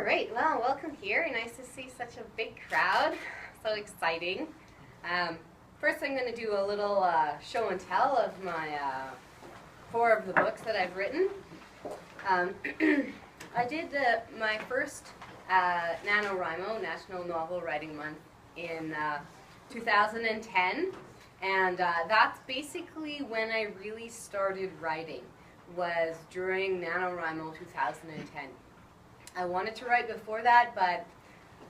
All right, well, welcome here. Nice to see such a big crowd. So exciting. First, I'm going to do a little show and tell of my 4 of the books that I've written. I did my first NaNoWriMo, National Novel Writing Month, in 2010. And that's basically when I really started writing, was during NaNoWriMo 2010. I wanted to write before that, but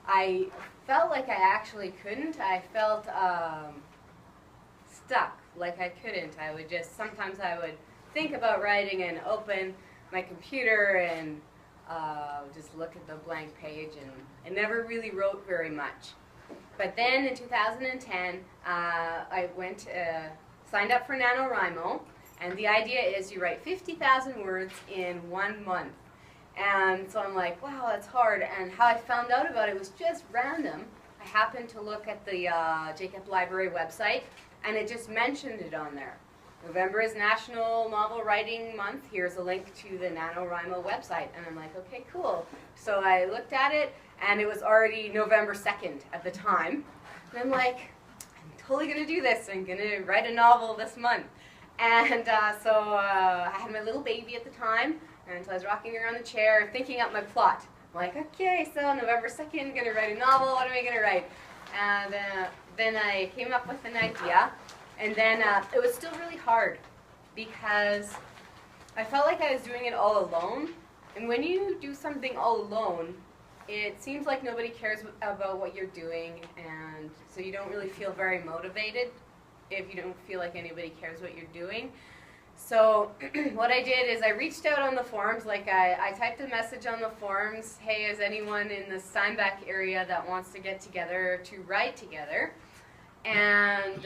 I felt like I actually couldn't. I felt stuck, like I couldn't. I would just, sometimes I would think about writing and open my computer and just look at the blank page, and I never really wrote very much. But then in 2010, I signed up for NaNoWriMo, and the idea is you write 50,000 words in 1 month. And so I'm like, wow, that's hard. And how I found out about it was just random. I happened to look at the Jacob Library website, and it just mentioned it on there. November is National Novel Writing Month. Here's a link to the NaNoWriMo website. And I'm like, okay, cool. So I looked at it, and it was already November 2nd at the time. And I'm like, I'm totally going to do this. I'm going to write a novel this month. And so I had my little baby at the time. And so I was rocking around the chair, thinking out my plot. I'm like, okay, so November 2nd, I'm going to write a novel. What am I going to write? And then I came up with an idea. And then it was still really hard because I felt like I was doing it all alone. And when you do something all alone, it seems like nobody cares about what you're doing. And so you don't really feel very motivated if you don't feel like anybody cares what you're doing. So what I did is I reached out on the forums, like I typed a message on the forums, hey, is anyone in the Steinbach area that wants to get together to write together? And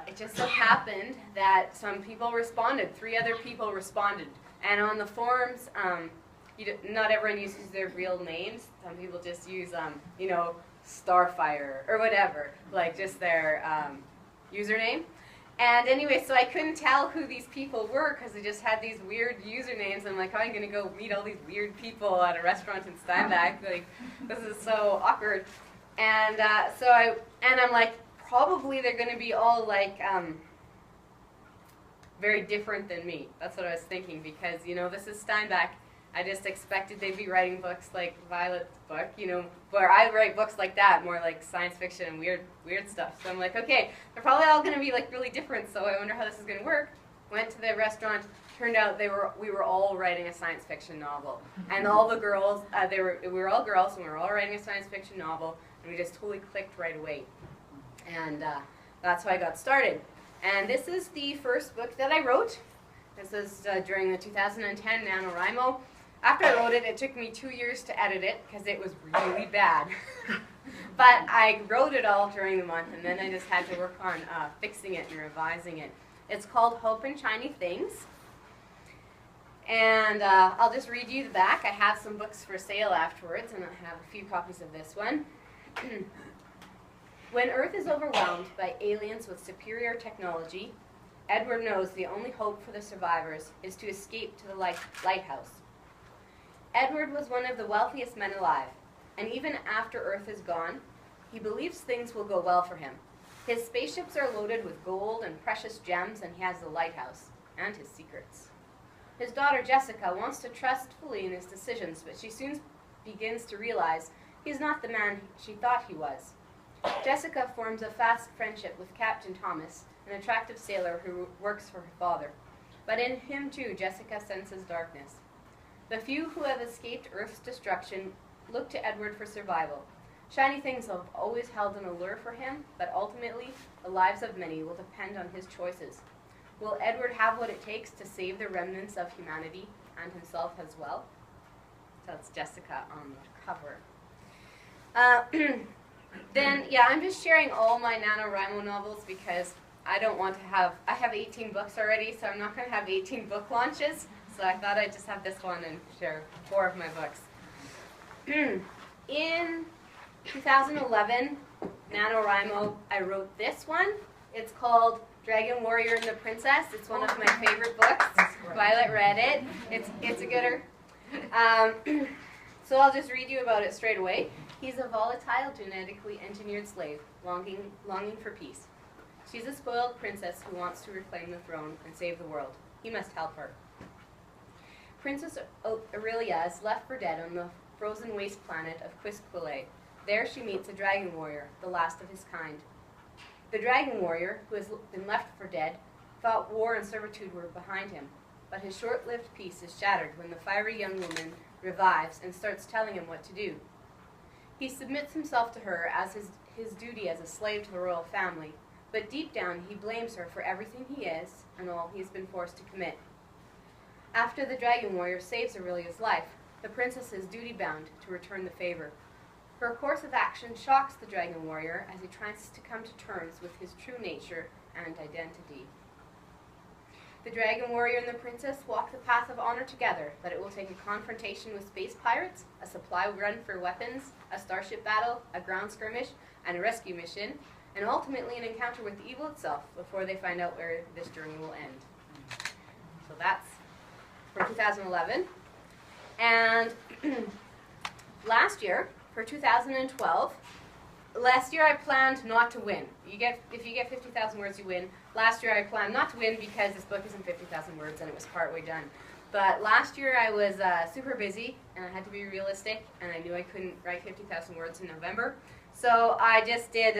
it just so happened that some people responded, 3 other people responded. And on the forums, not everyone uses their real names. Some people just use, you know, Starfire or whatever, like just their username. And anyway, so I couldn't tell who these people were because they just had these weird usernames. I'm like, how am I going to go meet all these weird people at a restaurant in Steinbach? Like, this is so awkward. And I'm like, probably they're going to be all like very different than me. That's what I was thinking because, you know, this is Steinbach. I just expected they'd be writing books like Violet's book, you know, where I write books like that, more like science fiction and weird stuff. So I'm like, okay, they're probably all going to be like really different, so I wonder how this is going to work. Went to the restaurant, turned out we were all writing a science fiction novel. And all the girls, we were all girls, and we were all writing a science fiction novel, and we just totally clicked right away. And that's how I got started. And this is the first book that I wrote. This is during the 2010 NaNoWriMo. After I wrote it, it took me 2 years to edit it because it was really bad. But I wrote it all during the month, and then I just had to work on fixing it and revising it. It's called Hope and Shiny Things. And I'll just read you the back. I have some books for sale afterwards, and I have a few copies of this one. When Earth is overwhelmed by aliens with superior technology, Edward knows the only hope for the survivors is to escape to the lighthouse. Edward was one of the wealthiest men alive, and even after Earth is gone, he believes things will go well for him. His spaceships are loaded with gold and precious gems, and he has the lighthouse and his secrets. His daughter Jessica wants to trust fully in his decisions, but she soon begins to realize he's not the man she thought he was. Jessica forms a fast friendship with Captain Thomas, an attractive sailor who works for her father. But in him too, Jessica senses darkness. The few who have escaped Earth's destruction look to Edward for survival. Shiny things have always held an allure for him, but ultimately, the lives of many will depend on his choices. Will Edward have what it takes to save the remnants of humanity and himself as well? So that's Jessica on the cover. Then, yeah, I'm just sharing all my NaNoWriMo novels because I don't want to have, I have 18 books already, so I'm not going to have 18 book launches. So I thought I'd just have this one and share 4 of my books. In 2011, NaNoWriMo, I wrote this one. It's called Dragon Warrior and the Princess. It's one of my favorite books. Violet read it. It's a gooder. So I'll just read you about it straight away. He's a volatile, genetically engineered slave, longing for peace. She's a spoiled princess who wants to reclaim the throne and save the world. He must help her. Princess Aurelia is left for dead on the frozen waste planet of Quisquile. There she meets a dragon warrior, the last of his kind. The dragon warrior, who has been left for dead, thought war and servitude were behind him, but his short-lived peace is shattered when the fiery young woman revives and starts telling him what to do. He submits himself to her as his duty as a slave to the royal family, but deep down he blames her for everything he is and all he's been forced to commit. After the dragon warrior saves Aurelia's life, the princess is duty-bound to return the favor. Her course of action shocks the dragon warrior as he tries to come to terms with his true nature and identity. The dragon warrior and the princess walk the path of honor together, but it will take a confrontation with space pirates, a supply run for weapons, a starship battle, a ground skirmish, and a rescue mission, and ultimately an encounter with evil itself before they find out where this journey will end. So that's for 2011. And last year, for 2012, last year I planned not to win. If you get 50,000 words, you win. Last year I planned not to win because this book isn't 50,000 words and it was partway done. But last year I was super busy and I had to be realistic and I knew I couldn't write 50,000 words in November. So I just did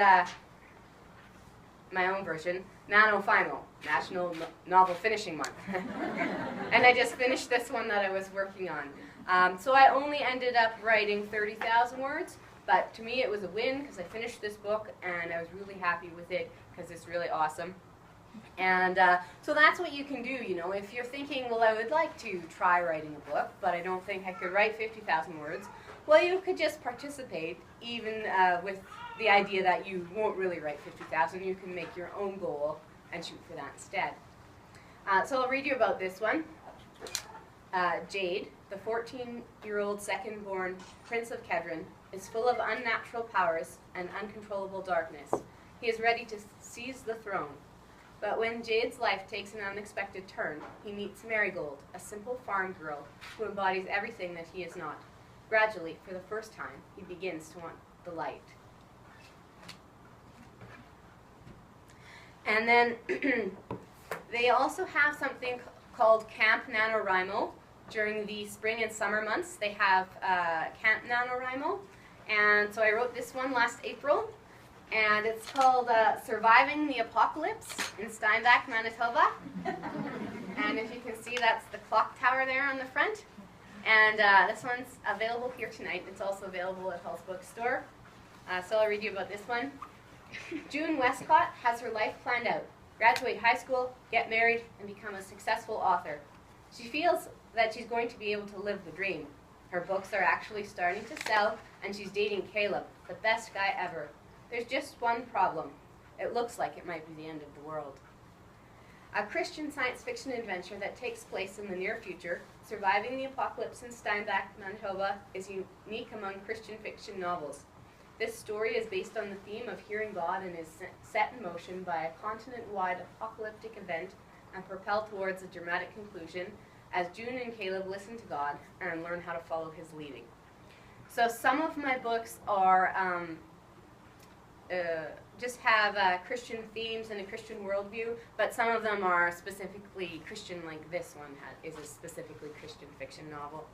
my own version, NaNoWriMo, National Novel Finishing Month. And I just finished this one that I was working on. So I only ended up writing 30,000 words. But to me it was a win because I finished this book and I was really happy with it because it's really awesome. And so that's what you can do, you know, if you're thinking, well, I would like to try writing a book, but I don't think I could write 50,000 words. Well, you could just participate even with the idea that you won't really write 50,000. You can make your own goal and shoot for that instead. So I'll read you about this one. Jade, the 14-year-old second-born Prince of Kedron, is full of unnatural powers and uncontrollable darkness. He is ready to seize the throne. But when Jade's life takes an unexpected turn, he meets Marigold, a simple farm girl who embodies everything that he is not. Gradually, for the first time, he begins to want the light. And then they also have something called Camp NaNoWriMo. During the spring and summer months, they have Camp NaNoWriMo. And so I wrote this one last April, and it's called Surviving the Apocalypse in Steinbach, Manitoba. And if you can see, that's the clock tower there on the front. And this one's available here tonight. It's also available at Hall's Bookstore. So I'll read you about this one. June Westcott has her life planned out. Graduate high school, get married, and become a successful author. She feels that she's going to be able to live the dream. Her books are actually starting to sell, and she's dating Caleb, the best guy ever. There's just one problem. It looks like it might be the end of the world. A Christian science fiction adventure that takes place in the near future, Surviving the Apocalypse in Steinbach, Manitoba, is unique among Christian fiction novels. This story is based on the theme of hearing God and is set in motion by a continent-wide apocalyptic event and propelled towards a dramatic conclusion as June and Caleb listen to God and learn how to follow his leading. So some of my books are just have Christian themes and a Christian worldview, but some of them are specifically Christian, like this one is a specifically Christian fiction novel.